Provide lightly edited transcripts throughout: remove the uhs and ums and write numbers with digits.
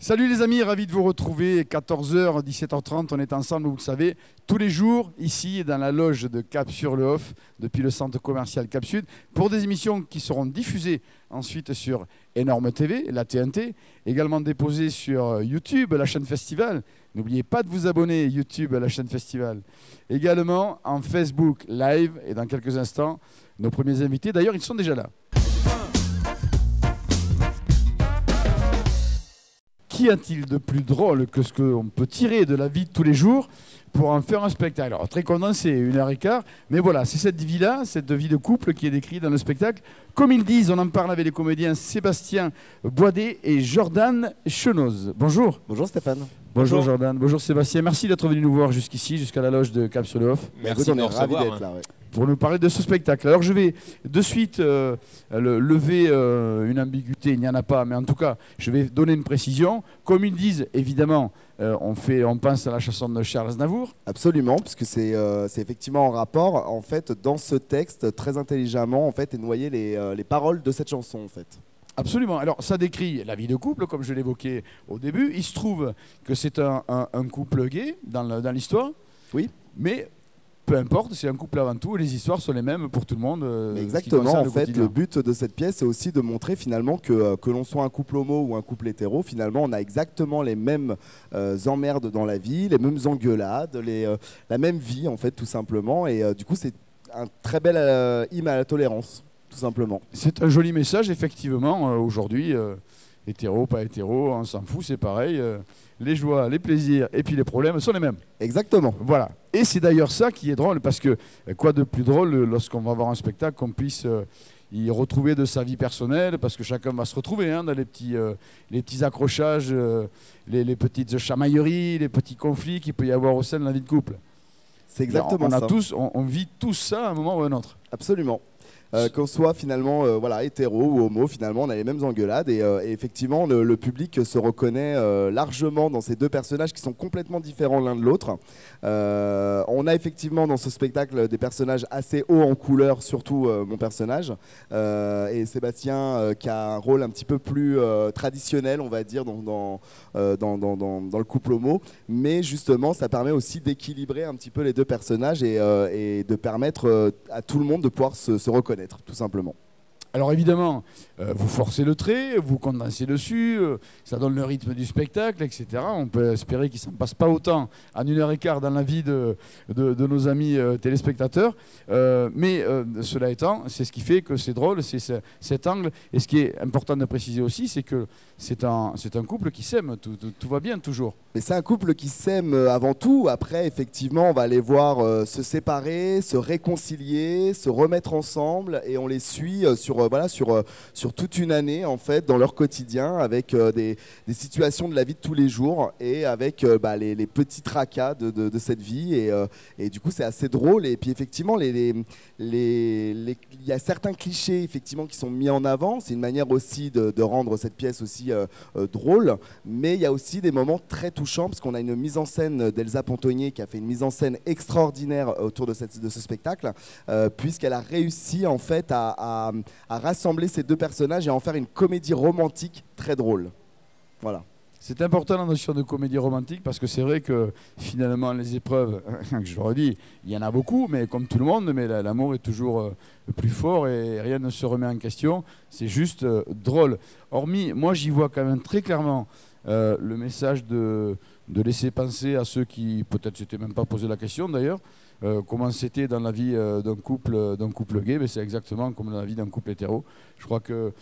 Salut les amis, ravi de vous retrouver. 14h, 17h30, on est ensemble, vous le savez, tous les jours, ici, dans la loge de Cap-sur-le-Hof, depuis le centre commercial Cap-Sud, pour des émissions qui seront diffusées ensuite sur Énorme TV, la TNT, également déposées sur YouTube, la chaîne Festival. N'oubliez pas de vous abonner, YouTube, à la chaîne Festival. Également en Facebook Live, et dans quelques instants, nos premiers invités, d'ailleurs, ils sont déjà là. Qu'y a-t-il de plus drôle que ce qu'on peut tirer de la vie de tous les jours pour en faire un spectacle? Alors, très condensé, 1h15, mais voilà, c'est cette vie-là, cette vie de couple qui est décrite dans le spectacle. Comme ils disent, on en parle avec les comédiens Sébastien Boisdet et Jordan Chenoz. Bonjour. Bonjour Stéphane. Bonjour Jordan, bonjour Sébastien. Merci d'être venu nous voir jusqu'ici, jusqu'à la loge de Cap-sur-le-Hof. Merci, on est ravis d'être là. Ouais. Pour nous parler de ce spectacle. Alors je vais de suite lever une ambiguïté, il n'y en a pas, mais en tout cas, je vais donner une précision. Comme ils disent, évidemment, on pense à la chanson de Charles Aznavour. Absolument, puisque c'est effectivement en rapport. En fait, dans ce texte, très intelligemment, en fait, est noyé les paroles de cette chanson, en fait. Absolument. Alors, ça décrit la vie de couple, comme je l'évoquais au début. Il se trouve que c'est un couple gay dans l'histoire. Oui. Mais peu importe, c'est un couple avant tout. Les histoires sont les mêmes pour tout le monde. Exactement. En fait, le but de cette pièce, c'est aussi de montrer finalement que l'on soit un couple homo ou un couple hétéro, finalement, on a exactement les mêmes emmerdes dans la vie, les mêmes engueulades, la même vie, en fait, tout simplement. Et du coup, c'est un très bel hymne à la tolérance. Tout simplement. C'est un joli message, effectivement. Aujourd'hui, hétéro, pas hétéro, on s'en fout, c'est pareil. Les joies, les plaisirs et puis les problèmes sont les mêmes. Exactement. Voilà. Et c'est d'ailleurs ça qui est drôle, parce que quoi de plus drôle lorsqu'on va voir un spectacle, qu'on puisse y retrouver de sa vie personnelle, parce que chacun va se retrouver dans les petits accrochages, les petites chamailleries, les petits conflits qu'il peut y avoir au sein de la vie de couple. C'est exactement ça. On vit tous ça à un moment ou à un autre. Absolument. Qu'on soit finalement hétéro ou homo, finalement on a les mêmes engueulades et effectivement le public se reconnaît largement dans ces deux personnages qui sont complètement différents l'un de l'autre. On a effectivement dans ce spectacle des personnages assez hauts en couleur, surtout mon personnage, et Sébastien qui a un rôle un petit peu plus traditionnel, on va dire, dans le couple homo, mais justement ça permet aussi d'équilibrer un petit peu les deux personnages et de permettre à tout le monde de pouvoir se reconnaître. Tout simplement. Alors évidemment, vous forcez le trait, vous condensez dessus, ça donne le rythme du spectacle, etc. On peut espérer qu'il ne s'en passe pas autant en 1h15 dans la vie de nos amis téléspectateurs. Mais cela étant, c'est ce qui fait que c'est drôle, c'est cet angle. Et ce qui est important de préciser aussi, c'est que c'est un couple qui s'aime, tout va bien toujours. Mais c'est un couple qui s'aime avant tout. Après, effectivement, on va les voir se séparer, se réconcilier, se remettre ensemble, et on les suit sur toute une année en fait dans leur quotidien, avec des situations de la vie de tous les jours et avec les petits tracas de cette vie, et du coup c'est assez drôle. Et puis effectivement il y a certains clichés effectivement qui sont mis en avant. C'est une manière aussi de rendre cette pièce aussi drôle, mais il y a aussi des moments très touchants parce qu'on a une mise en scène d'Elsa Pontonnier qui a fait une mise en scène extraordinaire autour de ce spectacle, puisqu'elle a réussi en fait à rassembler ces deux personnages et en faire une comédie romantique très drôle. Voilà. C'est important la notion de comédie romantique, parce que c'est vrai que finalement les épreuves, je le redis, il y en a beaucoup, mais comme tout le monde, mais l'amour est toujours le plus fort et rien ne se remet en question. C'est juste drôle. Hormis, moi j'y vois quand même très clairement le message de laisser penser à ceux qui peut-être s'étaient même pas posé la question d'ailleurs, comment c'était dans la vie d'un couple gay. Mais c'est exactement comme dans la vie d'un couple hétéro. Je crois que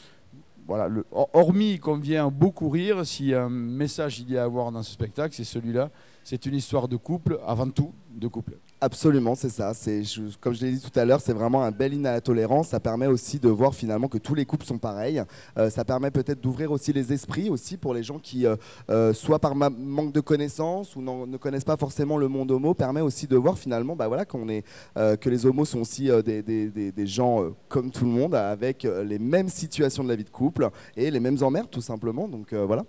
voilà, hormis qu'on vient beaucoup rire, s'il y a un message il y a à avoir dans ce spectacle, c'est celui-là. C'est une histoire de couple, avant tout de couple. Absolument, c'est ça. Comme je l'ai dit tout à l'heure, c'est vraiment un bel hymne à la tolérance. Ça permet aussi de voir finalement que tous les couples sont pareils. Ça permet peut-être d'ouvrir aussi les esprits aussi pour les gens qui, soit par manque de connaissances ou ne connaissent pas forcément le monde homo, permet aussi de voir finalement que les homos sont aussi des gens comme tout le monde, avec les mêmes situations de la vie de couple et les mêmes emmerdes tout simplement. Donc voilà.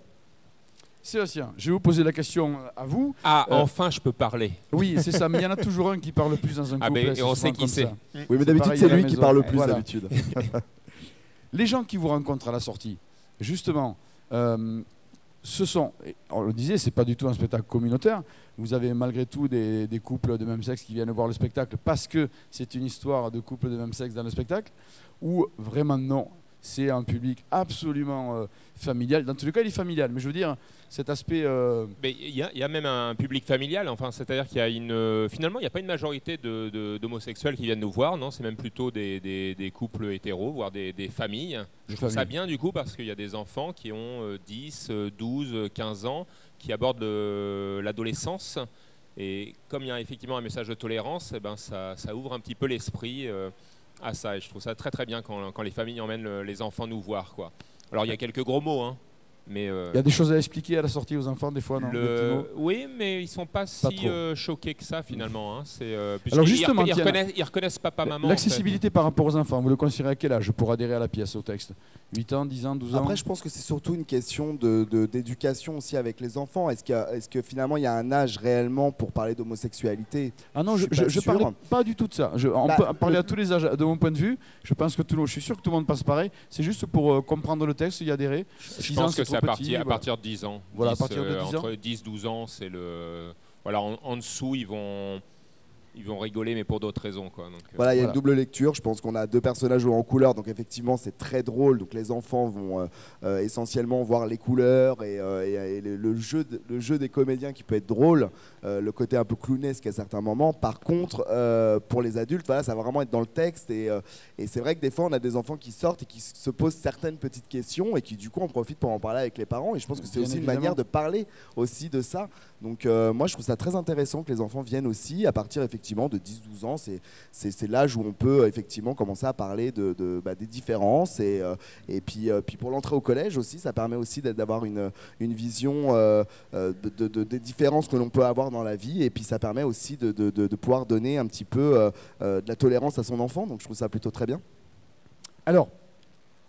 Sébastien, je vais vous poser la question à vous. Ah, enfin je peux parler. Oui, c'est ça, mais il y en a toujours un qui parle plus dans un couple. Et on sait qui c'est. Oui, mais d'habitude c'est lui qui parle le plus on le disait, c'est pas du tout un spectacle communautaire. Vous avez malgré tout des couples de même sexe qui viennent voir le spectacle parce que c'est une histoire de couple de même sexe dans le spectacle, ou vraiment non. C'est un public absolument familial. Dans tous les cas, il est familial. Mais je veux dire, cet aspect... Mais il y a même un public familial. Enfin, c'est-à-dire qu'il y a finalement, il n'y a pas une majorité d'homosexuels qui viennent nous voir. Non, c'est même plutôt des couples hétéros, voire des familles. Je trouve ça bien du coup parce qu'il y a des enfants qui ont 10, 12, 15 ans qui abordent l'adolescence. Et comme il y a effectivement un message de tolérance, eh ben, ça ouvre un petit peu l'esprit à ça. Et je trouve ça très très bien quand les familles emmènent les enfants nous voir, quoi. Alors il y a quelques gros mots, hein, mais il y a des choses à expliquer à la sortie aux enfants des fois, non? Oui, mais ils sont pas si choqués que ça finalement. Hein. Alors justement, ils reconnaissent papa, maman. L'accessibilité par rapport aux enfants, vous le considérez à quel âge pour adhérer à la pièce, au texte? 8 ans, 10 ans, 12 ans? Après, je pense que c'est surtout une question d'éducation aussi avec les enfants. Est-ce que finalement il y a un âge réellement pour parler d'homosexualité? Ah non, je ne parlais pas du tout de ça. On peut parler à tous les âges. De mon point de vue, je pense que je suis sûr que tout le monde passe pareil. C'est juste pour comprendre le texte, y adhérer. Je pense que c'est à partir de 10 ans. Voilà, à partir de 10 ans. Entre 10-12 ans, c'est le... Voilà, en dessous, ils vont rigoler, mais pour d'autres raisons, quoi. Donc, voilà, il y a une double lecture. Je pense qu'on a deux personnages joués en couleur, donc effectivement c'est très drôle. Donc les enfants vont essentiellement voir les couleurs et le jeu des comédiens qui peut être drôle, le côté un peu clownesque à certains moments. Par contre, pour les adultes, voilà, ça va vraiment être dans le texte et c'est vrai que des fois on a des enfants qui sortent et qui se posent certaines petites questions et qui du coup en profitent pour en parler avec les parents. Et je pense que c'est aussi une manière de parler aussi de ça. Donc moi je trouve ça très intéressant que les enfants viennent aussi à partir effectivement de 10-12 ans, c'est l'âge où on peut effectivement commencer à parler des différences et puis pour l'entrée au collège aussi, ça permet aussi d'avoir une vision des différences que l'on peut avoir dans la vie et puis ça permet aussi de pouvoir donner un petit peu de la tolérance à son enfant, donc je trouve ça plutôt très bien. Alors,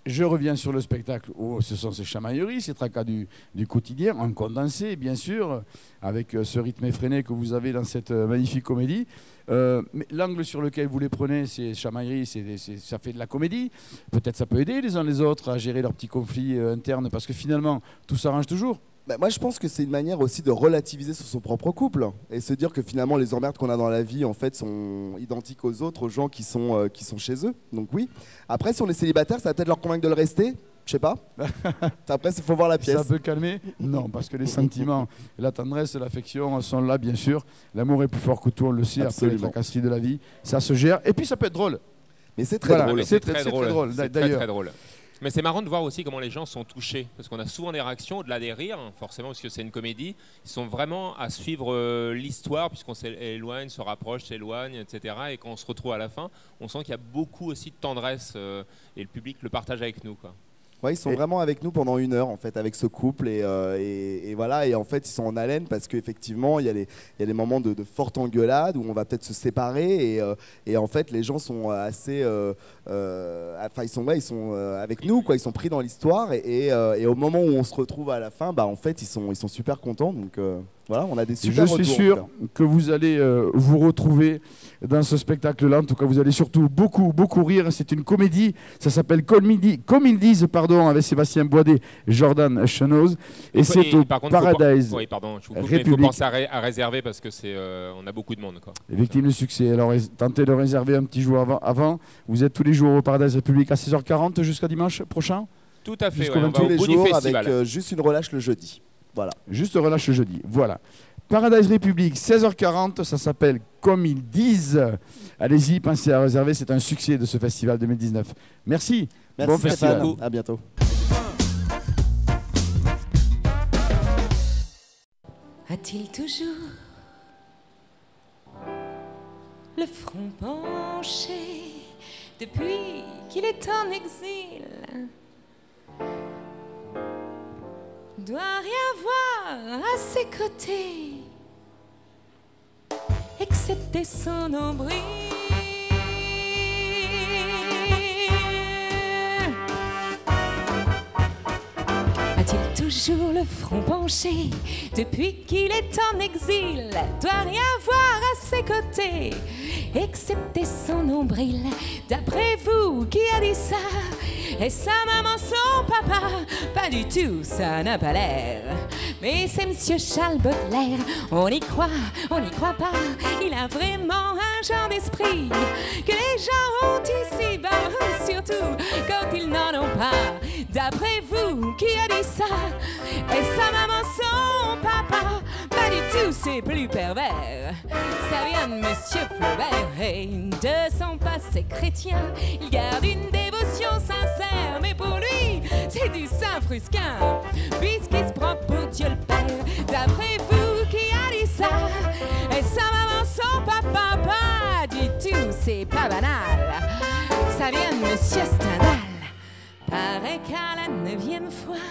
je reviens sur le spectacle. Ce sont ces chamailleries, ces tracas du quotidien, en condensé, bien sûr, avec ce rythme effréné que vous avez dans cette magnifique comédie. Mais l'angle sur lequel vous les prenez, ces chamailleries, ça fait de la comédie. Peut-être ça peut aider les uns les autres à gérer leurs petits conflits internes, parce que finalement, tout s'arrange toujours. Moi, je pense que c'est une manière aussi de relativiser sur son propre couple et se dire que finalement, les emmerdes qu'on a dans la vie, en fait, sont identiques aux autres, aux gens qui sont chez eux. Donc oui. Après, si on est célibataire, ça va peut-être leur convaincre de le rester. Je sais pas. Après, il faut voir la pièce. Ça peut calmer? Non, parce que les sentiments, la tendresse, l'affection sont là, bien sûr. L'amour est plus fort que tout, on le sait. Absolument. Après la tracasserie de la vie, ça se gère. Et puis, ça peut être drôle. Mais c'est très drôle. C'est très drôle. D'ailleurs. Très drôle. Mais c'est marrant de voir aussi comment les gens sont touchés, parce qu'on a souvent des réactions, au-delà des rires, forcément, parce que c'est une comédie, ils sont vraiment à suivre l'histoire, puisqu'on s'éloigne, se rapproche, s'éloigne, etc. Et quand on se retrouve à la fin, on sent qu'il y a beaucoup aussi de tendresse, et le public le partage avec nous, quoi. Ouais, ils sont vraiment avec nous pendant 1 heure en fait avec ce couple et voilà, et en fait ils sont en haleine parce qu'effectivement il y a des moments de forte engueulade où on va peut-être se séparer et en fait les gens sont assez ils sont avec nous, quoi, ils sont pris dans l'histoire et au moment où on se retrouve à la fin, en fait ils sont super contents, donc voilà, on a des super retours. Je suis sûr que vous allez vous retrouver dans ce spectacle-là. En tout cas, vous allez surtout beaucoup, beaucoup rire. C'est une comédie. Ça s'appelle Comme ils disent, avec Sébastien Boisdet et Jordan Chenoz. Et c'est au Paradise oui, pardon, je vous coupe, mais il faut penser à réserver parce que on a beaucoup de monde, quoi. Et victime de succès. Alors, tentez de réserver un petit jour avant. Vous êtes tous les jours au Paradise République à 16h40 jusqu'à dimanche prochain? Tout à fait, on va tous les jours avec juste une relâche le jeudi. Voilà. Juste relâche le jeudi. Voilà. Paradise République, 16h40, ça s'appelle Comme ils disent. Allez-y, pensez à réserver, c'est un succès de ce festival 2019. Merci. Bon festival. À bientôt. A-t-il toujours le front penché depuis qu'il est en exil? Doit rien voir à ses côtés, excepté son nombril. A-t-il toujours le front penché depuis qu'il est en exil? Doit rien voir à ses côtés, excepté son nombril. D'après vous, qui a dit ça? Et sa maman, son papa, pas du tout, ça n'a pas l'air. Mais c'est Monsieur Charles Baudelaire, on y croit pas. Il a vraiment un genre d'esprit que les gens ont ici-bas, surtout quand ils n'en ont pas. D'après vous, qui a dit ça? Et sa maman, son papa, pas du tout, c'est plus pervers. Ça vient de Monsieur Flaubert et de son passé chrétien. Il garde une dévotion sincère, mais pour lui, c'est du Saint-Frusquin, puisqu'il se prend pour Dieu le Père. D'après vous, qui a dit ça? Et sa maman, son papa, pas du tout, c'est pas banal. Ça vient de Monsieur Stendhal. Paraît qu'à la 9e fois,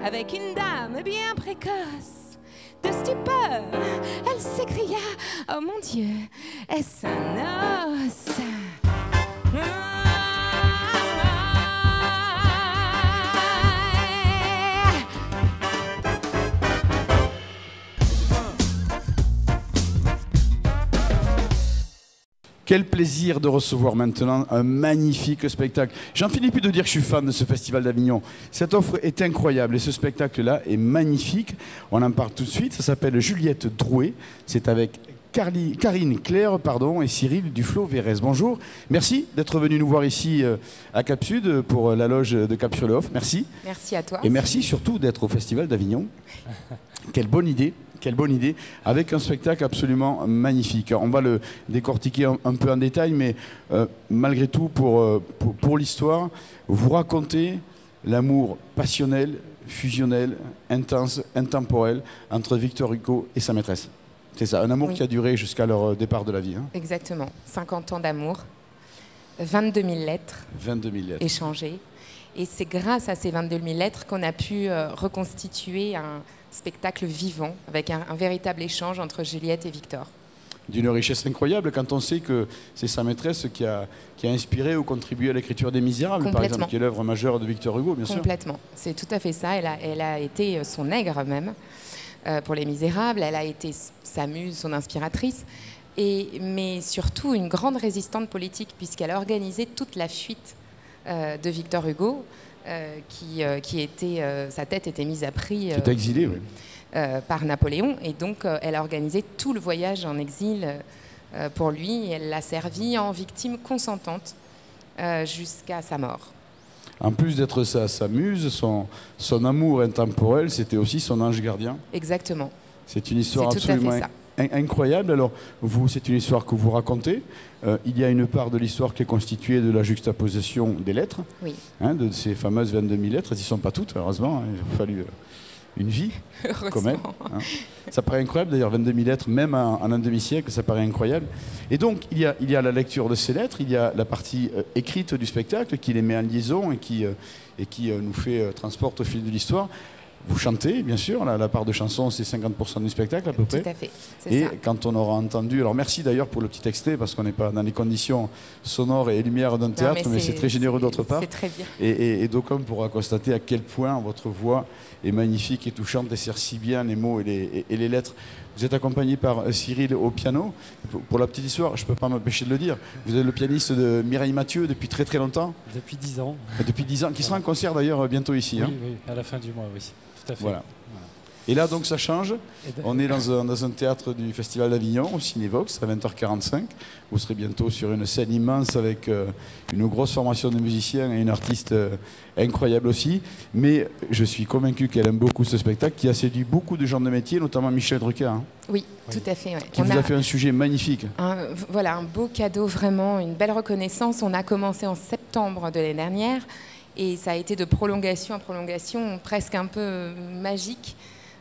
avec une dame bien précoce, de stupeur, elle s'écria: oh mon Dieu, est-ce un os? Quel plaisir de recevoir maintenant un magnifique spectacle. J'en finis plus de dire que je suis fan de ce Festival d'Avignon. Cette offre est incroyable et ce spectacle-là est magnifique. On en parle tout de suite. Ça s'appelle Juliette Drouet. C'est avec Karine Claire et Cyril Duflo-Vérez. Bonjour. Merci d'être venu nous voir ici à Cap Sud pour la loge de Cap-sur-le-Hoff. Merci. Merci à toi. Et merci surtout d'être au Festival d'Avignon. Quelle bonne idée. Quelle bonne idée, avec un spectacle absolument magnifique. On va le décortiquer un peu en détail, mais malgré tout, pour l'histoire, vous racontez l'amour passionnel, fusionnel, intense, intemporel entre Victor Hugo et sa maîtresse. C'est ça, un amour qui a duré jusqu'à leur départ de la vie. Hein. Exactement, 50 ans d'amour, 22 000 lettres, 22 000 lettres échangées. Et c'est grâce à ces 22 000 lettres qu'on a pu reconstituer un spectacle vivant, avec un véritable échange entre Juliette et Victor. D'une richesse incroyable quand on sait que c'est sa maîtresse qui a inspiré ou contribué à l'écriture des Misérables, par exemple, qui est l'œuvre majeure de Victor Hugo, bien sûr. Complètement, c'est tout à fait ça. Elle a été son nègre même pour les Misérables, elle a été sa muse, son inspiratrice, mais surtout une grande résistante politique, puisqu'elle a organisé toute la fuite de Victor Hugo, sa tête était mise à prix qui était exilé, oui. Par Napoléon, et donc elle a organisé tout le voyage en exil pour lui, et elle l'a servi en victime consentante jusqu'à sa mort. En plus d'être sa muse, son amour intemporel, c'était aussi son ange gardien. Exactement. C'est une histoire absolument incroyable. Alors, vous, c'est une histoire que vous racontez. Il y a une part de l'histoire qui est constituée de la juxtaposition des lettres, oui. De ces fameuses 22 000 lettres. Elles n'y sont pas toutes, heureusement. Il a fallu une vie, quand même. Ça paraît incroyable, d'ailleurs, 22 000 lettres, même en un demi-siècle, ça paraît incroyable. Et donc, il y a la lecture de ces lettres, il y a la partie écrite du spectacle qui les met en liaison et qui nous fait transporte au fil de l'histoire. Vous chantez, bien sûr, la part de chanson, c'est 50% du spectacle à peu près. Tout à fait, et ça. Quand on aura entendu, alors merci d'ailleurs pour le petit extrait, parce qu'on n'est pas dans les conditions sonores et lumières d'un théâtre, mais c'est très généreux d'autre part. C'est très bien. Et d'aucuns pourra constater à quel point votre voix est magnifique et touchante et sert si bien les mots et les lettres. Vous êtes accompagné par Cyril au piano. Pour la petite histoire, je ne peux pas m'empêcher de le dire, vous êtes le pianiste de Mireille Mathieu depuis très très longtemps. Depuis 10 ans. Depuis 10 ans, qui sera en concert d'ailleurs bientôt ici. Oui, hein. oui, à la fin du mois, oui. Tout à fait. Voilà. Et là, donc, ça change. On est dans un théâtre du Festival d'Avignon, au Cinévox, à 20h45. Vous serez bientôt sur une scène immense avec une grosse formation de musiciens et une artiste incroyable aussi. Mais je suis convaincu qu'elle aime beaucoup ce spectacle, qui a séduit beaucoup de gens de métier, notamment Michel Drucker. Hein, oui, tout à fait. Ouais. Qui vous a fait un sujet magnifique. Voilà, un beau cadeau, vraiment, une belle reconnaissance. On a commencé en septembre de l'année dernière. Et ça a été de prolongation en prolongation, presque un peu magique,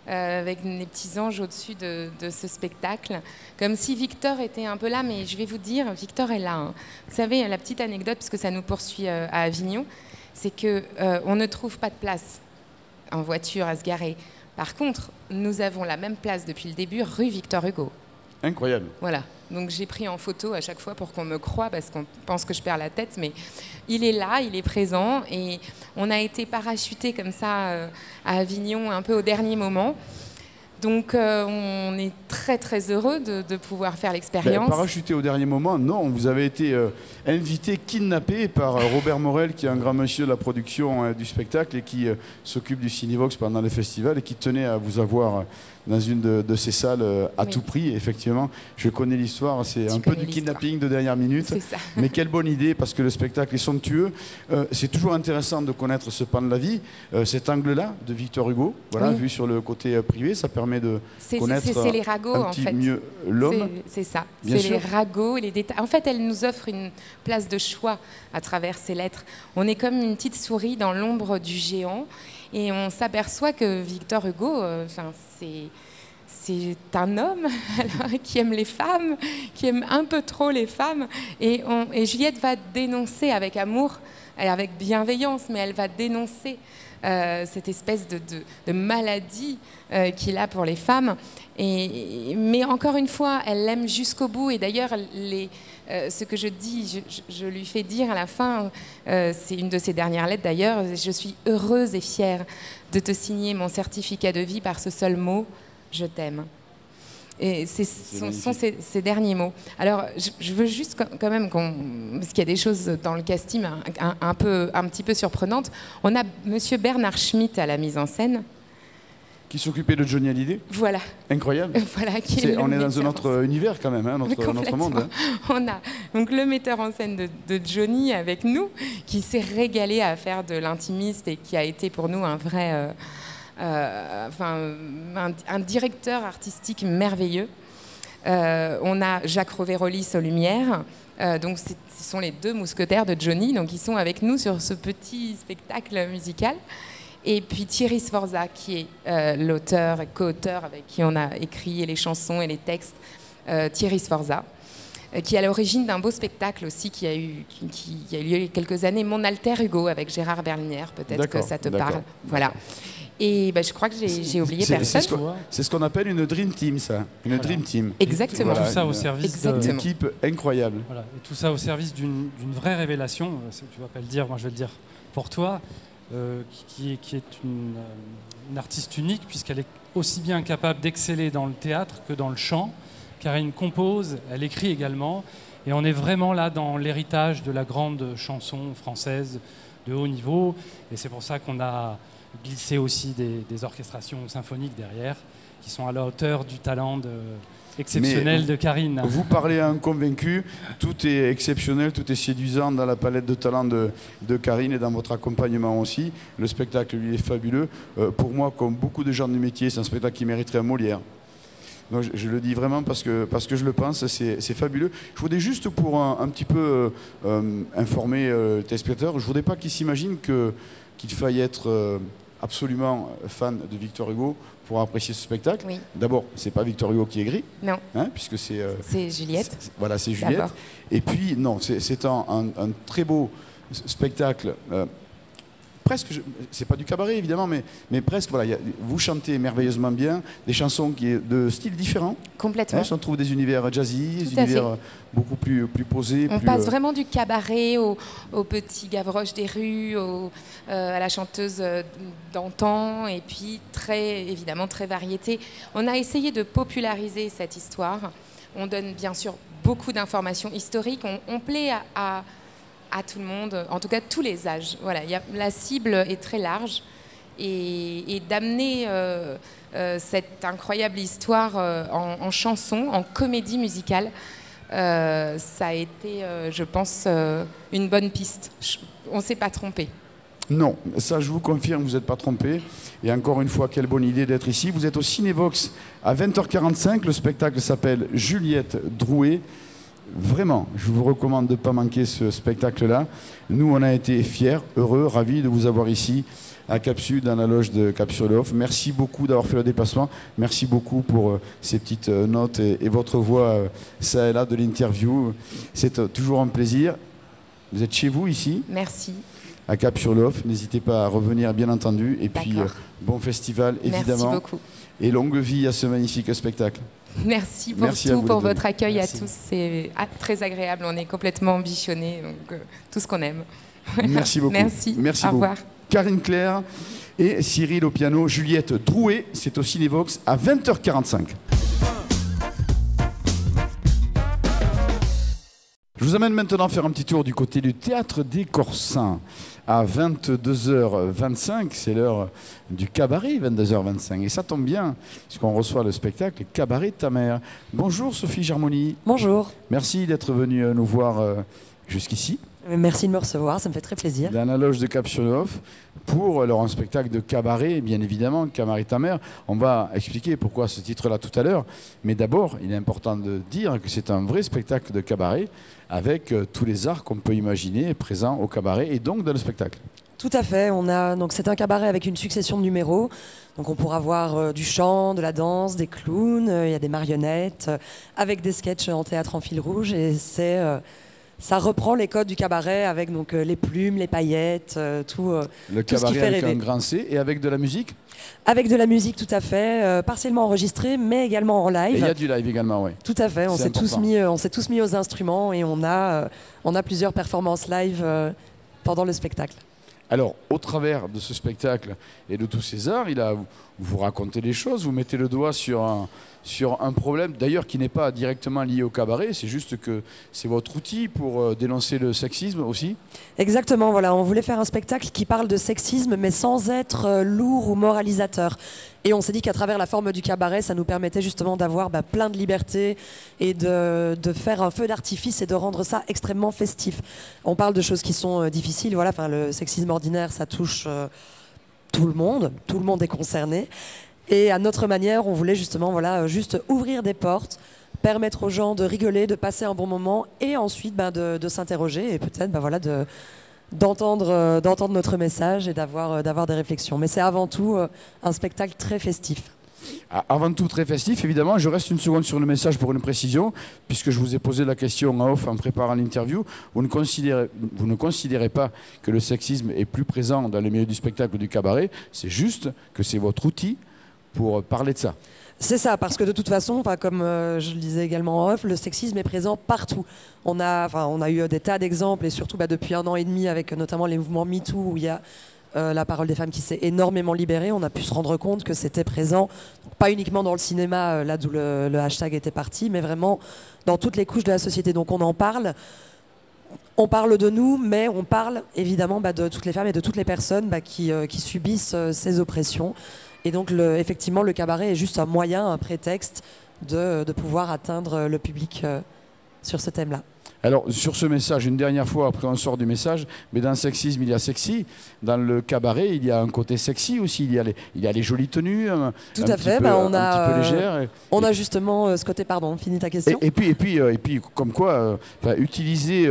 avec les petits anges au-dessus de ce spectacle. Comme si Victor était un peu là, mais je vais vous dire, Victor est là. Hein. Vous savez, la petite anecdote, puisque ça nous poursuit à Avignon, c'est qu'on ne trouve pas de place en voiture à se garer. Par contre, nous avons la même place depuis le début, rue Victor Hugo. Incroyable. Voilà. Donc j'ai pris en photo à chaque fois pour qu'on me croie, parce qu'on pense que je perds la tête, mais il est là, il est présent, et on a été parachutés comme ça à Avignon un peu au dernier moment, Donc on est très très heureux de pouvoir faire l'expérience. Parachuté au dernier moment, non, vous avez été invité, kidnappé par Robert Morel, qui est un grand monsieur de la production du spectacle et qui s'occupe du Cinévox pendant le festival et qui tenait à vous avoir dans une de ces salles à tout prix. Effectivement, je connais l'histoire, c'est un peu du kidnapping de dernière minute. C'est ça. Mais quelle bonne idée, parce que le spectacle est somptueux. C'est toujours intéressant de connaître ce pan de la vie, cet angle-là de Victor Hugo, voilà, vu sur le côté privé, ça permet de connaître c'est les ragots, un petit mieux l'homme. C'est ça, Bien c'est les sûr. ragots et les détails. En fait, elle nous offre une place de choix à travers ces lettres. On est comme une petite souris dans l'ombre du géant et on s'aperçoit que Victor Hugo, c'est un homme qui aime les femmes, qui aime un peu trop les femmes. Et Juliette va dénoncer avec amour, et avec bienveillance, mais elle va dénoncer cette espèce de maladie qu'il a pour les femmes. Mais encore une fois, elle l'aime jusqu'au bout. Et d'ailleurs, ce que je dis, je lui fais dire à la fin, c'est une de ses dernières lettres d'ailleurs, je suis heureuse et fière de te signer mon certificat de vie par ce seul mot, je t'aime. Et ce sont ces derniers mots. Alors, je veux juste quand même parce qu'il y a des choses dans le casting un petit peu surprenantes. On a Monsieur Bernard Schmitt à la mise en scène. Qui s'occupait de Johnny Hallyday. Voilà. Incroyable. Voilà, on est dans un autre univers quand même, hein, notre monde. Hein. On a donc le metteur en scène de Johnny avec nous, qui s'est régalé à faire de l'intimiste et qui a été pour nous un vrai... un directeur artistique merveilleux. On a Jacques Roverolis aux lumières. Donc ce sont les deux mousquetaires de Johnny, donc ils sont avec nous sur ce petit spectacle musical. Et puis Thierry Sforza, qui est l'auteur et co-auteur avec qui on a écrit les chansons et les textes. Thierry Sforza, qui est à l'origine d'un beau spectacle aussi qui a eu lieu il y a quelques années, Mon Alter Hugo, avec Gérard Berlinière. Peut-être que ça te parle. Voilà. Et je crois que j'ai oublié personne. C'est ce qu'on appelle une Dream Team, ça. Une Dream Team. Exactement. Tout ça au service d'une équipe incroyable. Voilà. Et tout ça au service d'une vraie révélation. Tu ne vas pas le dire, moi je vais le dire pour toi, qui est une artiste unique, puisqu'elle est aussi bien capable d'exceller dans le théâtre que dans le chant. Karine compose, elle écrit également. Et on est vraiment là dans l'héritage de la grande chanson française de haut niveau. Et c'est pour ça qu'on a glisser aussi des orchestrations symphoniques derrière, qui sont à la hauteur du talent exceptionnel de Karine. Vous parlez à un convaincu, tout est exceptionnel, tout est séduisant dans la palette de talent de Karine et dans votre accompagnement aussi. Le spectacle, lui, est fabuleux. Pour moi, comme beaucoup de gens du métier, c'est un spectacle qui mériterait un Molière. Donc, je le dis vraiment parce que je le pense, c'est fabuleux. Je voudrais juste pour un petit peu informer les téléspectateurs, je ne voudrais pas qu'ils s'imaginent qu'il faille être absolument fan de Victor Hugo pour apprécier ce spectacle. Oui. D'abord, c'est pas Victor Hugo qui est gris, non, hein, puisque c'est Juliette. Voilà, c'est Juliette. Et puis non, c'est un très beau spectacle. Presque, c'est pas du cabaret évidemment, mais presque. Voilà, vous chantez merveilleusement bien, des chansons qui est de styles différents. Complètement. On trouve des univers jazzy, des univers beaucoup plus posés. On passe vraiment du cabaret au petit Gavroche des rues, à la chanteuse d'antan, et puis évidemment très variété. On a essayé de populariser cette histoire. On donne bien sûr beaucoup d'informations historiques. On plaît à tout le monde, en tout cas tous les âges. Voilà, la cible est très large et d'amener cette incroyable histoire en chanson, en comédie musicale, ça a été, je pense, une bonne piste. On ne s'est pas trompé. Non, ça je vous confirme, vous n'êtes pas trompé. Et encore une fois, quelle bonne idée d'être ici. Vous êtes au Cinévox à 20h45. Le spectacle s'appelle Juliette Drouet. Vraiment, je vous recommande de ne pas manquer ce spectacle-là. Nous, on a été fiers, heureux, ravis de vous avoir ici à Cap-Sud, dans la loge de Cap-sur-le-Hof. Merci beaucoup d'avoir fait le déplacement. Merci beaucoup pour ces petites notes et votre voix, ça et là, de l'interview. C'est toujours un plaisir. Vous êtes chez vous ici. Merci. À Cap-sur-le-Hof. N'hésitez pas à revenir, bien entendu. Et puis, bon festival, évidemment. Merci beaucoup. Et longue vie à ce magnifique spectacle. Merci pour tout, pour votre accueil à tous. C'est très agréable. On est complètement bichonnés, donc tout ce qu'on aime. Merci beaucoup. Merci. Merci Au revoir. Beaucoup. Karine Claire et Cyril au piano, Juliette Drouet, c'est au Cinévox à 20h45. Je vous amène maintenant faire un petit tour du côté du Théâtre des Corsins. À 22h25, c'est l'heure du cabaret, 22h25. Et ça tombe bien, puisqu'on reçoit le spectacle Cabaret ta mère. Bonjour Sophie Germoni. Bonjour. Merci d'être venue nous voir jusqu'ici. Merci de me recevoir, ça me fait très plaisir. Dans la loge de Cap-sur-le-Hof pour un spectacle de cabaret, bien évidemment, Cabaret ta mère. On va expliquer pourquoi ce titre-là tout à l'heure. Mais d'abord, il est important de dire que c'est un vrai spectacle de cabaret avec tous les arts qu'on peut imaginer présents au cabaret et donc dans le spectacle. Tout à fait. Donc c'est un cabaret avec une succession de numéros. Donc on pourra voir du chant, de la danse, des clowns, il y a des marionnettes, avec des sketchs en théâtre en fil rouge. Et ça reprend les codes du cabaret avec donc les plumes, les paillettes, tout le tout ce qui cabaret fait avec rêver. un grand C et avec de la musique. Avec de la musique, tout à fait, partiellement enregistrée, mais également en live. Et il y a du live également, oui. Tout à fait. On C'est s'est tous mis aux instruments et on a plusieurs performances live pendant le spectacle. Alors, au travers de ce spectacle et de tous ces arts, vous racontez des choses, vous mettez le doigt sur un problème, d'ailleurs qui n'est pas directement lié au cabaret, c'est juste que c'est votre outil pour dénoncer le sexisme aussi. Exactement, voilà. On voulait faire un spectacle qui parle de sexisme, mais sans être lourd ou moralisateur. Et on s'est dit qu'à travers la forme du cabaret, ça nous permettait justement d'avoir plein de liberté et de faire un feu d'artifice et de rendre ça extrêmement festif. On parle de choses qui sont difficiles. Voilà, le sexisme ordinaire, ça touche tout le monde est concerné. Et à notre manière, on voulait justement juste ouvrir des portes, permettre aux gens de rigoler, de passer un bon moment et ensuite de s'interroger et peut-être d'entendre notre message et d'avoir des réflexions. Mais c'est avant tout un spectacle très festif. Avant tout très festif, évidemment. Je reste une seconde sur le message pour une précision, puisque je vous ai posé la question en off en préparant l'interview. Vous ne considérez pas que le sexisme est plus présent dans le milieu du spectacle ou du cabaret, c'est juste que c'est votre outil pour parler de ça. C'est ça, parce que de toute façon, comme je le disais également en off, le sexisme est présent partout. On a eu des tas d'exemples, et surtout depuis 1 an et demi, avec notamment les mouvements MeToo, où il y a la parole des femmes qui s'est énormément libérée. On a pu se rendre compte que c'était présent, pas uniquement dans le cinéma, là d'où le hashtag était parti, mais vraiment dans toutes les couches de la société. Donc on en parle. On parle de nous, mais on parle évidemment de toutes les femmes et de toutes les personnes qui subissent ces oppressions. Et donc, effectivement, le cabaret est juste un moyen, un prétexte de pouvoir atteindre le public sur ce thème-là. Alors, sur ce message, une dernière fois, après on sort du message, mais dans le sexisme, il y a sexy. Dans le cabaret, il y a un côté sexy aussi. Il y a les jolies tenues, tout à fait. Un petit peu légères. On a justement ce côté, pardon, finis ta question. Et puis comme quoi, utiliser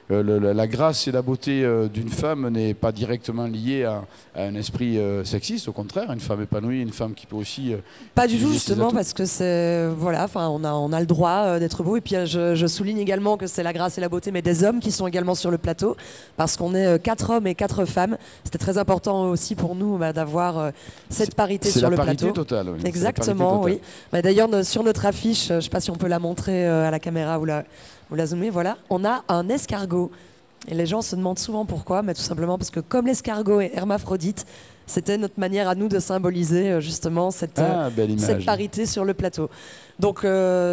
la grâce et la beauté d'une femme n'est pas directement lié à un esprit sexiste. Au contraire, une femme épanouie, une femme qui peut aussi... pas du tout, justement, parce que c'est... Voilà, on a le droit d'être beau. Et puis je souligne également que c'est la grâce et la beauté, mais des hommes qui sont également sur le plateau, parce qu'on est 4 hommes et 4 femmes. C'était très important aussi pour nous d'avoir cette parité sur le plateau. C'est la parité totale. Oui. Exactement, oui. D'ailleurs, sur notre affiche, je ne sais pas si on peut la montrer à la caméra ou la zoomer, voilà, on a un escargot. Et les gens se demandent souvent pourquoi, mais tout simplement parce que comme l'escargot est hermaphrodite, c'était notre manière à nous de symboliser justement cette parité sur le plateau. Donc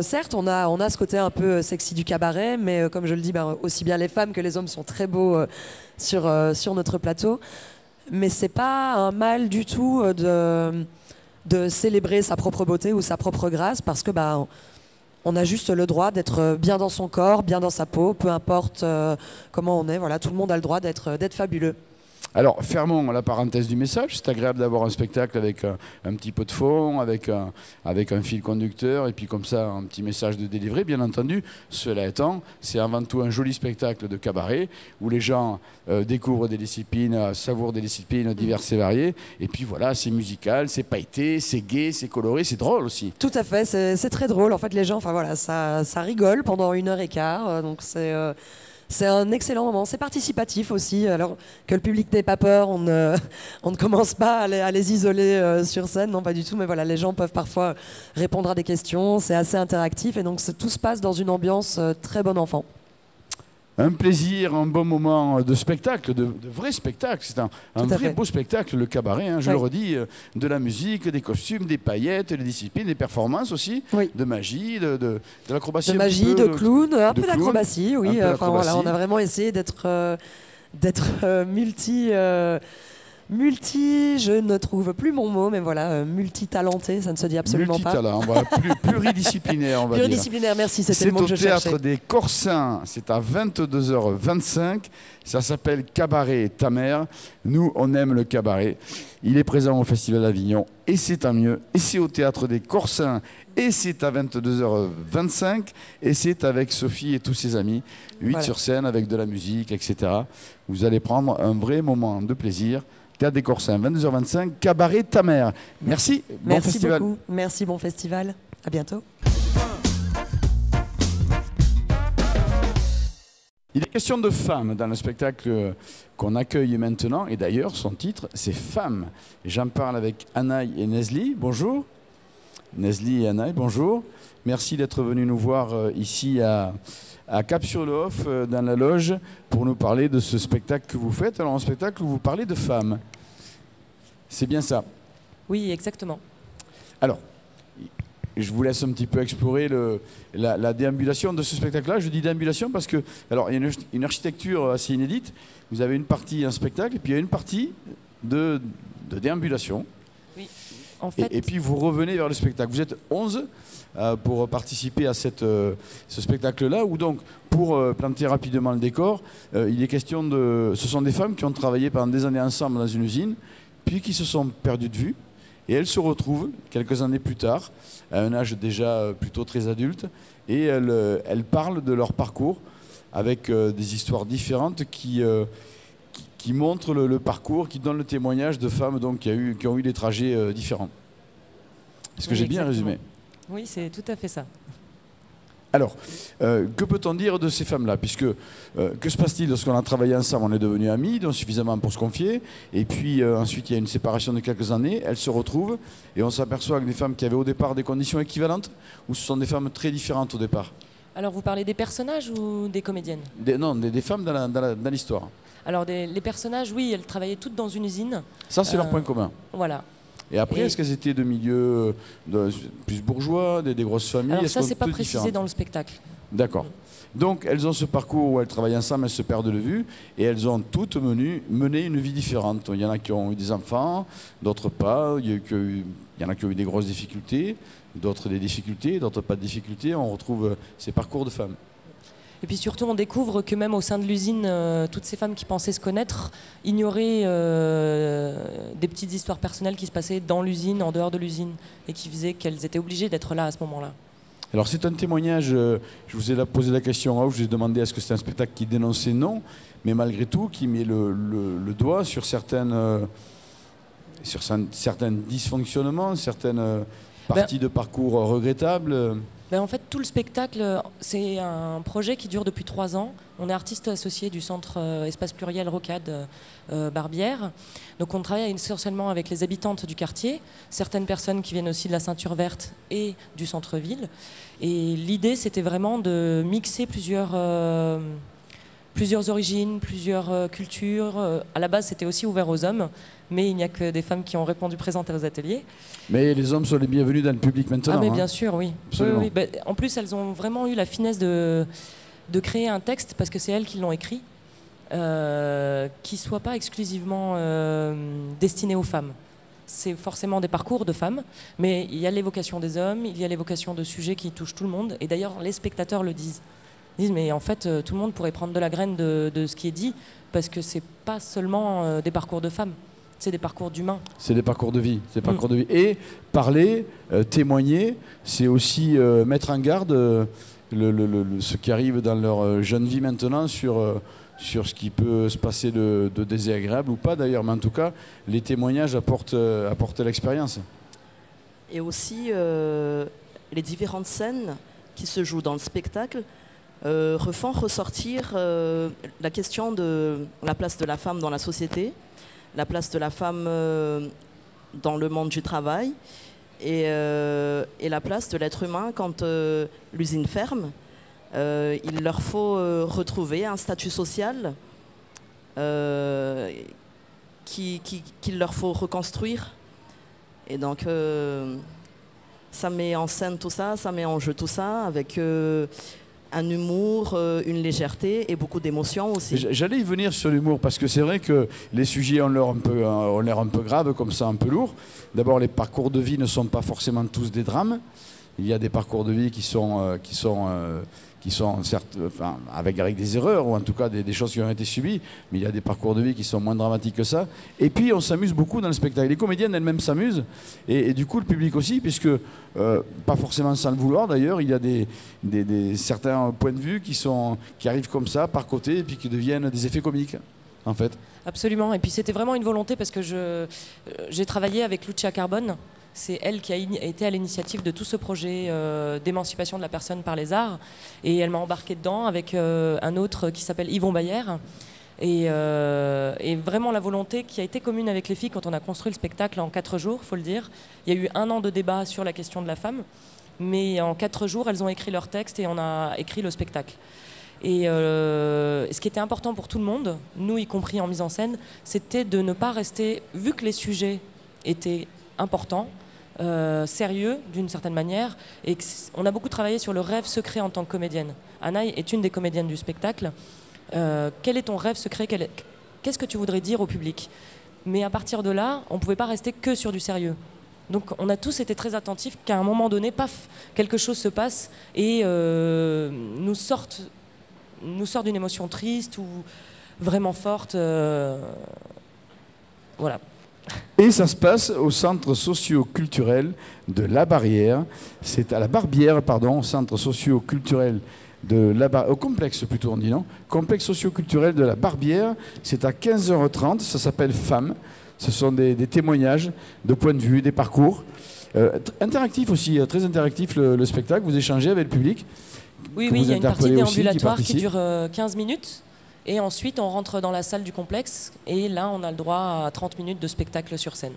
certes, on a ce côté un peu sexy du cabaret, mais comme je le dis, aussi bien les femmes que les hommes sont très beaux sur notre plateau. Mais c'est pas un mal du tout de célébrer sa propre beauté ou sa propre grâce, parce que on a juste le droit d'être bien dans son corps, bien dans sa peau, peu importe comment on est. Voilà, tout le monde a le droit d'être fabuleux. Alors, fermons la parenthèse du message. C'est agréable d'avoir un spectacle avec un petit peu de fond, avec un fil conducteur, et puis comme ça, un petit message de délivrer, bien entendu. Cela étant, c'est avant tout un joli spectacle de cabaret, où les gens découvrent des disciplines, savourent des disciplines diverses et variées. Et puis voilà, c'est musical, c'est pailleté, c'est gai, c'est coloré, c'est drôle aussi. Tout à fait, c'est très drôle. En fait, les gens, ça rigole pendant 1h15, donc c'est un excellent moment. C'est participatif aussi, alors que le public n'ait pas peur. On ne commence pas à les isoler sur scène, non pas du tout, mais voilà, les gens peuvent parfois répondre à des questions, c'est assez interactif et donc tout se passe dans une ambiance très bon enfant. un plaisir, un bon moment de spectacle, de vrai spectacle. C'est un vrai beau spectacle, le cabaret, hein, je le redis, de la musique, des costumes, des paillettes, des disciplines, des performances aussi, de magie, de l'acrobatie. De magie, de clown, un peu d'acrobatie, oui. Enfin, voilà, on a vraiment essayé d'être multi, je ne trouve plus mon mot, mais voilà, multitalenté, ça ne se dit absolument pas. Multitalent, voilà, pluridisciplinaire, on va dire. Pluridisciplinaire, merci, c'était le mot que je cherchais. C'est au Théâtre des Corsins, c'est à 22h25, ça s'appelle Cabaret ta mère. Nous, on aime le cabaret. Il est présent au Festival d'Avignon, et c'est tant mieux. Et c'est au Théâtre des Corsins, et c'est à 22h25, et c'est avec Sophie et tous ses amis, 8 sur scène, avec de la musique, etc. Vous allez prendre un vrai moment de plaisir. Théâtre des Corsins, 22h25, Cabaret ta mère. Merci, bon festival. Beaucoup. Merci, bon festival. À bientôt. Il est question de femmes dans le spectacle qu'on accueille maintenant. Et d'ailleurs, son titre, c'est Femmes. J'en parle avec Anaï et Nesli. Bonjour. Nesli et Anaï, bonjour. Merci d'être venus nous voir ici à Cap-sur-le-Hoff, dans la loge, pour nous parler de ce spectacle que vous faites. Alors, un spectacle où vous parlez de femmes. C'est bien ça? Oui, exactement. Alors, je vous laisse un petit peu explorer la déambulation de ce spectacle-là. Je dis déambulation parce que, alors, il y a une architecture assez inédite. Vous avez une partie, un spectacle, et puis il y a une partie de déambulation. Oui, en fait. Et puis vous revenez vers le spectacle. Vous êtes 11 pour participer à ce spectacle-là, où donc, pour planter rapidement le décor, il est question de... Ce sont des femmes qui ont travaillé pendant des années ensemble dans une usine, puis qui se sont perdues de vue. Et elles se retrouvent quelques années plus tard, à un âge déjà plutôt très adulte, et elles parlent de leur parcours avec des histoires différentes qui montrent le parcours, qui donnent le témoignage de femmes donc, qui ont eu des trajets différents. Est-ce que j'ai bien résumé? Oui, c'est tout à fait ça. Alors, que peut-on dire de ces femmes-là? Puisque, que se passe-t-il lorsqu'on a travaillé ensemble? On est devenus amis, donc suffisamment pour se confier. Et puis ensuite, il y a une séparation de quelques années. Elles se retrouvent et on s'aperçoit que des femmes qui avaient au départ des conditions équivalentes, ou ce sont des femmes très différentes au départ? Alors, vous parlez des personnages ou des comédiennes? Non, des femmes dans l'histoire. Alors, les personnages, oui, elles travaillaient toutes dans une usine. Ça, c'est leur point commun. Voilà. Et après, est-ce qu'elles étaient de milieux plus bourgeois, des grosses familles? Alors ça, c'est pas précisé dans le spectacle. D'accord. Donc, elles ont ce parcours où elles travaillent ensemble, elles se perdent de vue, et elles ont toutes mené une vie différente. Il y en a qui ont eu des enfants, d'autres pas. Il y en a qui ont eu des grosses difficultés, d'autres des difficultés, d'autres pas de difficultés. On retrouve ces parcours de femmes. Et puis surtout, on découvre que même au sein de l'usine, toutes ces femmes qui pensaient se connaître ignoraient des petites histoires personnelles qui se passaient dans l'usine, en dehors de l'usine, et qui faisaient qu'elles étaient obligées d'être là à ce moment-là. Alors c'est un témoignage, je vous ai posé la question, je vous ai demandé est-ce que c'est un spectacle qui dénonçait? Non, mais malgré tout, qui met le doigt sur certains dysfonctionnements, certaines parties de parcours regrettables. En fait, tout le spectacle, c'est un projet qui dure depuis 3 ans. On est artiste associé du centre Espace Pluriel Rocade Barbière. Donc on travaille essentiellement avec les habitantes du quartier, certaines personnes qui viennent aussi de la Ceinture Verte et du centre-ville. Et l'idée, c'était vraiment de mixer plusieurs origines, plusieurs cultures. À la base, c'était aussi ouvert aux hommes, mais il n'y a que des femmes qui ont répondu présentes aux ateliers. Mais les hommes sont les bienvenus dans le public maintenant. Ah mais bien sûr, oui. Oui. En plus, elles ont vraiment eu la finesse de créer un texte, parce que c'est elles qui l'ont écrit, qui ne soit pas exclusivement destiné aux femmes. C'est forcément des parcours de femmes, mais il y a l'évocation des hommes, il y a l'évocation de sujets qui touchent tout le monde, et d'ailleurs, les spectateurs le disent. Ils disent, mais en fait, tout le monde pourrait prendre de la graine de ce qui est dit, parce que c'est pas seulement des parcours de femmes. C'est des parcours d'humains. C'est des parcours de vie. Et parler, témoigner, c'est aussi mettre en garde ceux qui arrivent dans leur jeune vie maintenant sur ce qui peut se passer de désagréable ou pas d'ailleurs. Mais en tout cas, les témoignages apportent l'expérience. Et aussi, les différentes scènes qui se jouent dans le spectacle refont ressortir la question de la place de la femme dans la société, la place de la femme dans le monde du travail et la place de l'être humain quand l'usine ferme il leur faut retrouver un statut social qu'il leur faut reconstruire. Et donc, ça met en scène tout ça, ça met en jeu tout ça, avec un humour, une légèreté et beaucoup d'émotions aussi. J'allais y venir sur l'humour, parce que c'est vrai que les sujets ont l'air un peu graves, comme ça, un peu lourds. D'abord, les parcours de vie ne sont pas forcément tous des drames. Il y a des parcours de vie qui sont certes avec des erreurs, ou en tout cas des choses qui ont été subies, mais il y a des parcours de vie qui sont moins dramatiques que ça. Et puis on s'amuse beaucoup dans le spectacle. Les comédiennes elles-mêmes s'amusent, et du coup le public aussi, puisque, pas forcément sans le vouloir d'ailleurs, il y a certains points de vue qui arrivent comme ça, par côté, et puis qui deviennent des effets comiques, en fait. Absolument, et puis c'était vraiment une volonté, parce que j'ai travaillé avec Lucia Carbone. C'est elle qui a été à l'initiative de tout ce projet d'émancipation de la personne par les arts. Et elle m'a embarqué dedans avec un autre qui s'appelle Yvon Bayer. Et vraiment la volonté qui a été commune avec les filles quand on a construit le spectacle en 4 jours, il faut le dire. Il y a eu 1 an de débat sur la question de la femme. Mais en 4 jours, elles ont écrit leur texte et on a écrit le spectacle. Et ce qui était important pour tout le monde, nous y compris en mise en scène, c'était de ne pas rester, vu que les sujets étaient importants, sérieux d'une certaine manière, et on a beaucoup travaillé sur le rêve secret en tant que comédienne. Anaï est une des comédiennes du spectacle. Quel est ton rêve secret? Qu'est-ce que tu voudrais dire au public? Mais à partir de là, on ne pouvait pas rester que sur du sérieux. Donc on a tous été très attentifs qu'à un moment donné, paf, quelque chose se passe et nous sorte d'une émotion triste ou vraiment forte. Voilà. Et ça se passe au centre socio-culturel de La Barrière. C'est à la Barbière, pardon, au centre socio-culturel de au complexe plutôt on dit, non? Complexe socio-culturel de La Barbière. C'est à 15h30, ça s'appelle Femmes. Ce sont des témoignages de points de vue, des parcours. Interactif aussi, très interactif le spectacle. Vous échangez avec le public. Oui, il y a une partie déambulatoire qui dure 15 minutes. Et ensuite, on rentre dans la salle du complexe. Et là, on a le droit à 30 minutes de spectacle sur scène.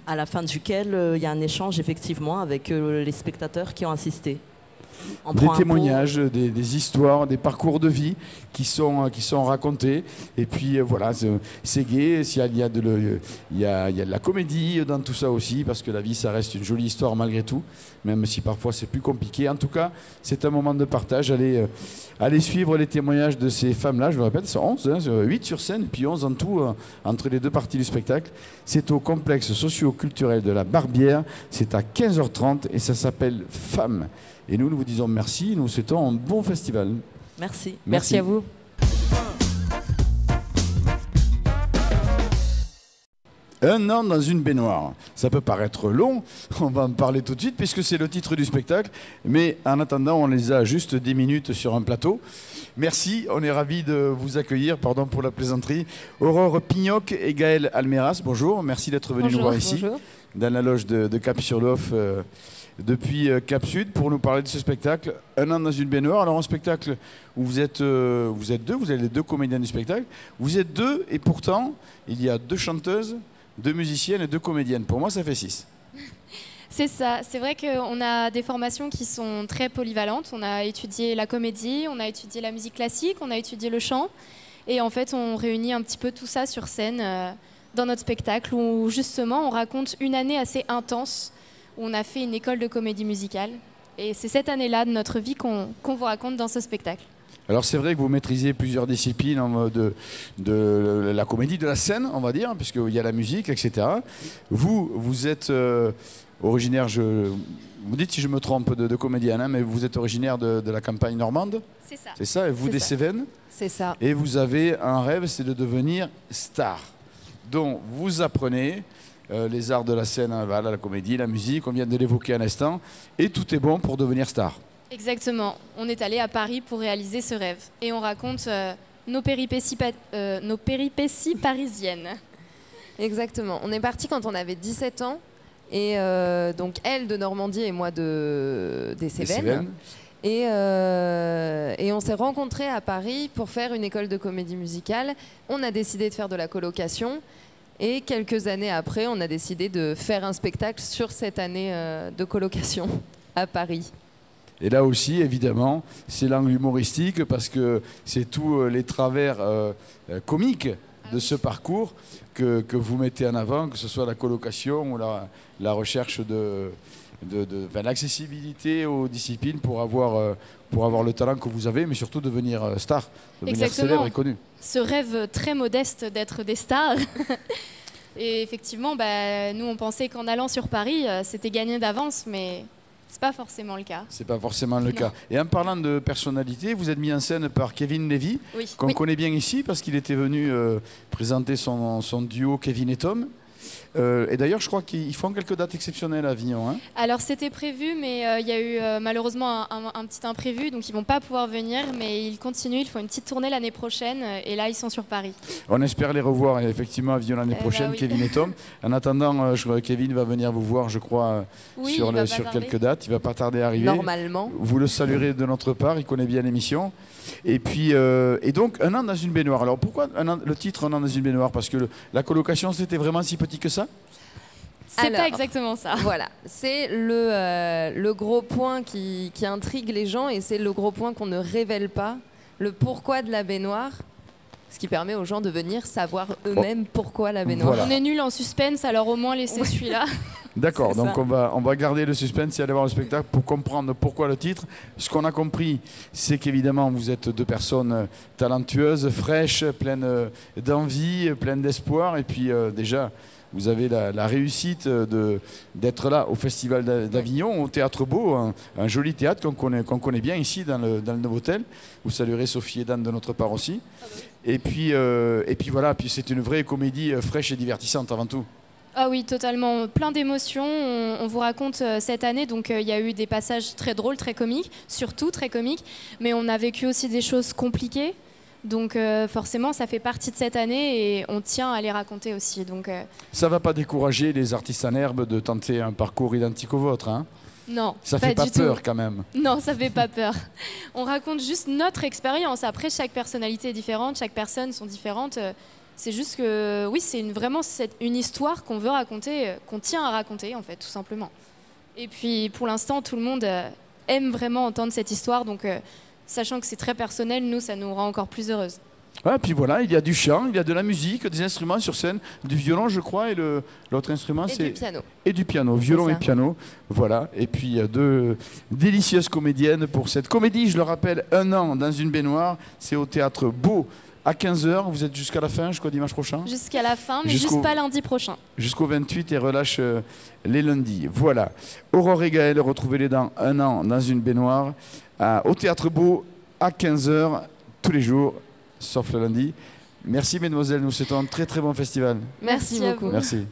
À la fin duquel, il y a un échange, effectivement, avec les spectateurs qui ont assisté. Des témoignages, des histoires, des parcours de vie qui sont racontés. Et puis voilà, c'est gai. Il y a de la comédie dans tout ça aussi, parce que la vie, ça reste une jolie histoire malgré tout, même si parfois c'est plus compliqué. En tout cas, c'est un moment de partage. Allez suivre les témoignages de ces femmes-là. Je vous répète, c'est 11, 8 sur scène, puis 11 en tout entre les deux parties du spectacle. C'est au complexe socio-culturel de La Barbière. C'est à 15h30 et ça s'appelle Femmes. Et nous vous disons merci, nous souhaitons un bon festival. Merci. Merci à vous. Un an dans une baignoire. Ça peut paraître long, on va en parler tout de suite puisque c'est le titre du spectacle. Mais en attendant, on les a juste 10 minutes sur un plateau. Merci, on est ravis de vous accueillir, pardon pour la plaisanterie. Aurore Pignoc et Gaëlle Almeras, bonjour, merci d'être venus nous voir ici, dans la loge de Cap-sur-Lof. Depuis Cap Sud pour nous parler de ce spectacle, Un an dans une baignoire. Alors un spectacle où vous êtes deux, vous êtes les deux comédiens du spectacle. Vous êtes 2 et pourtant il y a 2 chanteuses, 2 musiciennes et 2 comédiennes. Pour moi ça fait 6. C'est ça, c'est vrai qu'on a des formations qui sont très polyvalentes. On a étudié la comédie, on a étudié la musique classique, on a étudié le chant. Et en fait on réunit un petit peu tout ça sur scène dans notre spectacle où justement on raconte une année assez intense. On a fait une école de comédie musicale. Et c'est cette année-là de notre vie qu'on vous raconte dans ce spectacle. Alors c'est vrai que vous maîtrisez plusieurs disciplines de la comédie, de la scène, on va dire, puisqu'il y a la musique, etc. Vous êtes originaire, vous dites si je me trompe de comédienne, hein, mais vous êtes originaire de la campagne normande. C'est ça. C'est ça, et vous des Cévennes. C'est ça. Et vous avez un rêve, c'est de devenir star. Donc vous apprenez les arts de la scène, voilà, la comédie, la musique, on vient de l'évoquer un instant, et tout est bon pour devenir star. Exactement. On est allé à Paris pour réaliser ce rêve. Et on raconte nos péripéties parisiennes. Exactement. On est parti quand on avait 17 ans. Et donc elle de Normandie et moi des Cévennes. Et on s'est rencontrés à Paris pour faire une école de comédie musicale. On a décidé de faire de la colocation. Et quelques années après, on a décidé de faire un spectacle sur cette année de colocation à Paris. Et là aussi, évidemment, c'est l'angle humoristique parce que c'est tous les travers comiques de ce parcours que vous mettez en avant, que ce soit la colocation ou la recherche de l'accessibilité aux disciplines pour avoir le talent que vous avez, mais surtout devenir star, devenir célèbre et connu. Ce rêve très modeste d'être des stars. Et effectivement, nous on pensait qu'en allant sur Paris, c'était gagné d'avance, mais c'est pas forcément le cas. C'est pas forcément le cas. Et en parlant de personnalité, vous êtes mis en scène par Kevin Levy, oui. qu'on connaît bien ici parce qu'il était venu présenter son duo Kevin et Tom. Et d'ailleurs, je crois qu'ils font quelques dates exceptionnelles à Avignon. Hein. Alors, c'était prévu, mais il y a eu malheureusement un petit imprévu, donc ils ne vont pas pouvoir venir, mais ils continuent, ils font une petite tournée l'année prochaine, et là, ils sont sur Paris. On espère les revoir effectivement à Avignon l'année prochaine, oui. Kevin et Tom. En attendant, Kevin va venir vous voir, je crois, oui, sur quelques dates. Il ne va pas tarder à arriver. Normalement. Vous le saluerez de notre part, il connaît bien l'émission. Et puis, et donc, Un an dans une baignoire. Alors, pourquoi le titre Un an dans une baignoire? Parce que la colocation, c'était vraiment si petit que ça? C'est pas exactement ça. Voilà, c'est le gros point qui intrigue les gens et c'est le gros point qu'on ne révèle pas, le pourquoi de la baignoire, ce qui permet aux gens de venir savoir eux-mêmes pourquoi la baignoire. Voilà. On est nuls en suspense, alors au moins laissez celui-là. D'accord, donc on va garder le suspense et aller voir le spectacle pour comprendre pourquoi le titre. Ce qu'on a compris, c'est qu'évidemment vous êtes deux personnes talentueuses, fraîches, pleines d'envie, pleines d'espoir, et puis déjà vous avez la réussite d'être là au Festival d'Avignon, au Théâtre Beau, un joli théâtre qu'on connaît bien ici dans le Novotel. Vous saluerez Sophie et Dan de notre part aussi. Et puis voilà, puis c'est une vraie comédie fraîche et divertissante avant tout. Ah oui, totalement. Plein d'émotions. On vous raconte cette année, donc il y a eu des passages très drôles, très comiques, surtout très comiques, mais on a vécu aussi des choses compliquées. Donc forcément, ça fait partie de cette année et on tient à les raconter aussi. Donc, ça ne va pas décourager les artistes en herbe de tenter un parcours identique au vôtre, hein? Non, ça fait pas peur quand même. Non, ça fait pas peur. On raconte juste notre expérience. Après, chaque personnalité est différente, chaque personne sont différentes. C'est juste que, oui, c'est vraiment une histoire qu'on veut raconter, qu'on tient à raconter, en fait, tout simplement. Et puis, pour l'instant, tout le monde aime vraiment entendre cette histoire. Donc, sachant que c'est très personnel, nous, ça nous rend encore plus heureuses. Ouais, puis voilà, il y a du chant, il y a de la musique, des instruments sur scène, du violon, je crois, et l'autre instrument, c'est... Et du piano. Et du piano, violon et piano, voilà. Et puis, il y a deux délicieuses comédiennes pour cette comédie, je le rappelle, Un an dans une baignoire. C'est au Théâtre Beau à 15h. Vous êtes jusqu'à la fin, jusqu'au dimanche prochain? Jusqu'à la fin, mais juste pas lundi prochain. Jusqu'au 28 et relâche les lundis. Voilà. Aurore et Gaël, retrouvez-les dans Un an dans une baignoire au Théâtre Beau à 15h tous les jours, sauf le lundi. Merci mesdemoiselles, nous souhaitons un très très bon festival. Merci beaucoup. Merci.